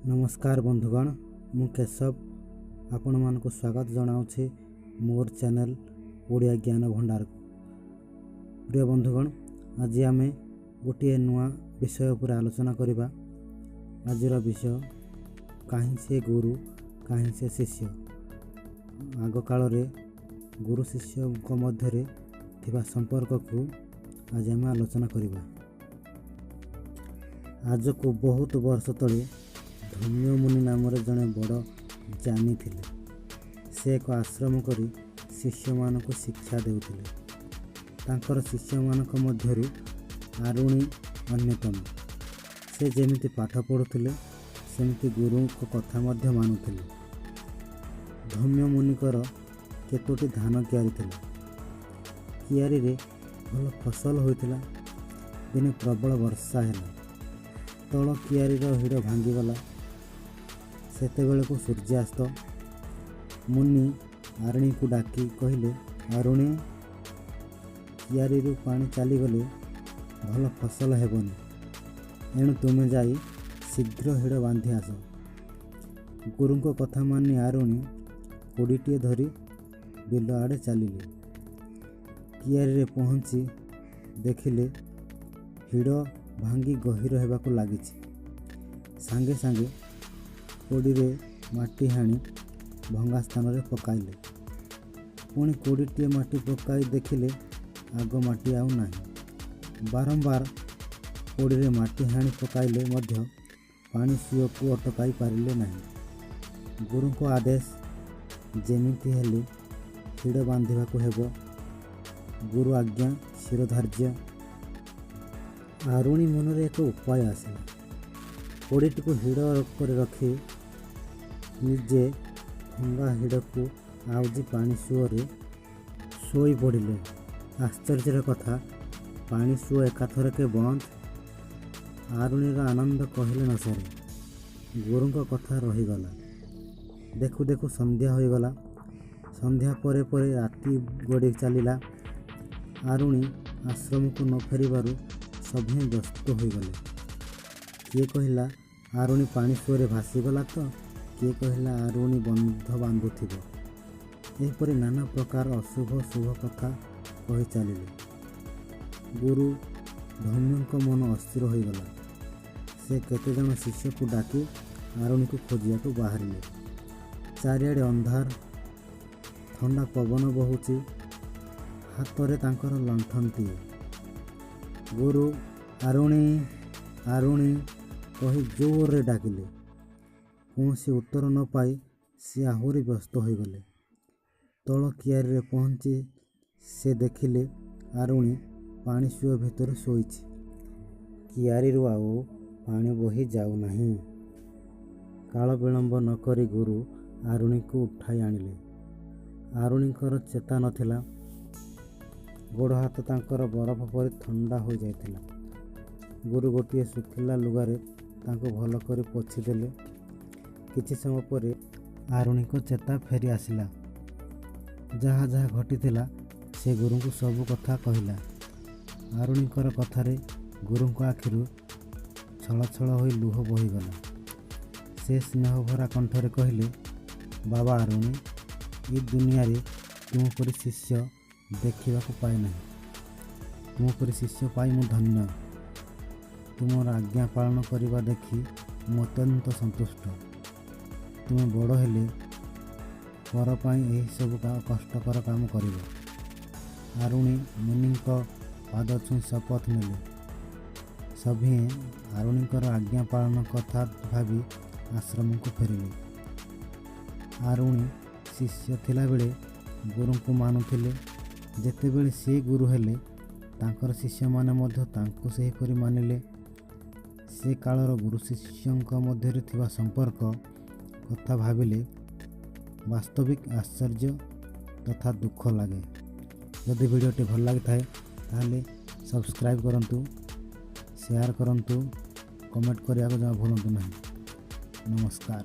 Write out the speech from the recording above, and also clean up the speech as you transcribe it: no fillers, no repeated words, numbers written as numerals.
नमस्कार बंधुगण, मु केशव आपण मानक स्वागत जनाऊे मोर चैनल ओडिया ज्ञान भंडार। प्रिय बंधुगण, आज आम गोटे नुआ विषय पर आलोचना करवा। आजर विषय कहीं से गुरु कहीं से शिष्य। आग काल रे गुरु शिष्य मध्य थिबा संपर्क को आज आम आलोचना करवा। आज को बहुत वर्ष तले धम्य मुनि नाम जड़े बड़ ज्ञानी थिले। से एक आश्रम करी शिष्य मानक शिक्षा देउथिले। तांकर शिष्य मानक मध्यरु आरुणी अन्यतम। से जेमिति पाठ पढ़ुथिले सेमिति गुरु को कथा मध्य मानुथिले। धम्य मुनिकर केतोटी धान कियारी थिले। कियारी रे भल फसल होइथिला। दिने प्रबल वर्षा हैला। तल कियारी रो हिड़ भांगी गला। सेते बेले को सूर्यास्त। मुनि आरुणी को डाकी कहले, आरुणी, कियारी रु पानी चली गले भल फसल हेबनी। एणु तुमे जाई शीघ्र हिड़ बांधि आस। गुरु को कथा मानी आरुणी कोड़ीटे धरी बिल आड़े चलिले। कियारी रे पहुँची देखिले हिड़ भांगी गहीर हेबाकु लागिछि। सांगे सांगे कोड़ी रे माटी हाणी भंगा स्थान रे पकाइले। पुणी कोड़ीटे माटी पकाई देखिले आग माटी आउ नाही। बारंबार कोड़ी रे माटी हाणी पकाइले मध्य पानी सुओ को अटकाई पारिले नाही। गुरु को आदेश जेमिति हेले हिड़ बांधिबा को हेबो। गुरु आज्ञा शिरोधार्य। आरुणी मन रे एक उपाय आसिला। कोड़ीटी को हिड़ पर रखी निजे भंगा हिड़ को आउजी पानी सुओरे शोई पड़िले। आश्चर्यर कथा, पानी सुओ एकाथर के बंद। आरुणीर आनंद कहले न सरे। गुरु को कथा रहीगला। देखु देखु संध्या होईगला। संध्या परे परे राति गड़ी चलिला। आरुणी आश्रम को न फेरिबारु सभी व्यस्त होईगले। किए कहला आरुणी पानी सुओरे भासीगला तो किए कहला आरुणी बंध बांधुथिବ। एहिपरि नाना प्रकार अशुभ शुभ कथा कही चलिले। गुरु धम्यଙ୍କ मन अस्थिर होईगला। से केते जन शिष्य को डाकी आरुणी को खोजिया को बाहरिले। चारिआडे अंधार, ठंडा पवन बहुची। हाथरे तांकर लंठनटीए। गुरु आरुणी आरुणी कही जोर रे डाकिले। कौनसी उत्तर न पाई सी आहुरी व्यस्त हो गले। तल कियारी रे पहुँची से देखिले आरुणी पानी सुओ भितर शोइछि। कियारी रु आउ पानी बही जाऊ नहीं। काल विलंब न करी गुरु आरुणी को उठाई आनिले। आरुणीकर चेता नथिला। गोड़ हाथ तांकर बरफ परि ठंडा हो जाइथिला। गुरु गोटिए सुखिला लुगारे तांको भल करी पोछि देले। किछि समय परे आरुणी को चेता फेरी आसिला। जहाँ जहाँ घटीथिला से गुरु को सब कथा कहिला। आरुणीकर कथारे गुरु को आखिरु छल छल होई लुह बहीगला। से स्नेह भरा कंठरे कहले, बाबा आरुणी, ई दुनिया रे तुम परि शिष्य देखा पाए ना। तुम परि शिष्य पाई मु धन्य। तुमर आज्ञा पालन करने देखी मु अत्यंत संतुष्ट। तुम बड़ हेले पर पाई यही सब कष्टकर काम कर। आरुणी मुनि पाद छुई शपथ नेले। सभी आरुणीकर आज्ञा पालन कथा भावी आश्रम को फेरिले। आरुणी शिष्य थिला बेले गुरु को मानुथिले। जेतेबेले से गुरु हेले तांकर शिष्य माने मध्य तांको सही परि मानिले। से कालर गुरु शिष्यंक मध्य थिबा संपर्क कथा भाविले वास्तविक आश्चर्य तथा दुख लगे। यदि वीडियोटी भल लगी थाए ताहले सब्सक्राइब करंतु, शेयर करंतु, कमेंट करिया को जमा भूलंतु नहीं। नमस्कार।